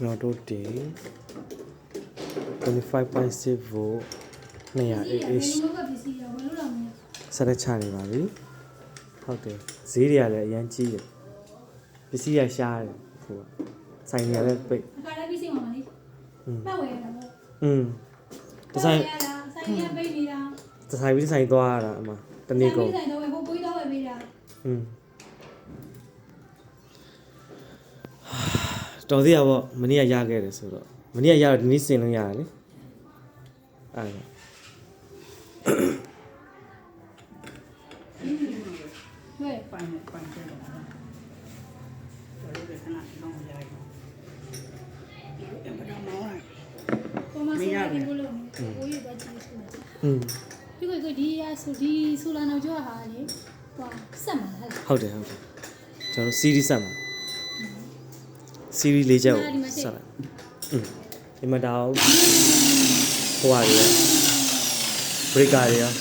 ကျွန်တော်တို့ဒီ25.6 volt 200 ဆက်လက်ချနေပါပြီဟုတ်တယ်ဈေးတွေကလည်းအရင်ကြီးတယ်ပစ္စည်းရရှားတယ်ခုကဆိုင်တွေကလည်းပိတ်အခါလည်းပြီးစီမှာမလေးမှတ်ဝယ်ရတာပေါ့ဒီဆိုင်ဆိုင်ရပိတ်နေတာဒီဆိုင်ပြီးဆိုင်သွားရတာအမတနေ့ကုန်ဆိုင်တော့ဝယ်ဖို့ကိုကြီးတော့ဝယ်ပေးတာတော်သေးရပေါ့မနေ့ကရခဲ့တယ်ဆိုတော့မနေ့ကရတော့ဒီနေ့စင်လို့ရတယ်လေအဲ့ဒါဝယ်ပိုင်ကျတယ်တော်လေးကခဏတော့ရိုက်တယ်ဘယ်တော့မှမပေါ်မှာဆိုင်ရဘူးလို့ကိုကြီးတော့ကြည့်ဆိုပြီးကိုဒီရဆိုဒီဆူလာနောက်ကျော်ဟာလေဟိုဆက်မှာလားဟုတ်တယ်ကျွန်တော် series ဆက်မှာ series ၄ချက်ကိုဆက်လိုက်ဒီမှာတော့ဟိုဟာတွေ breaker တွေရော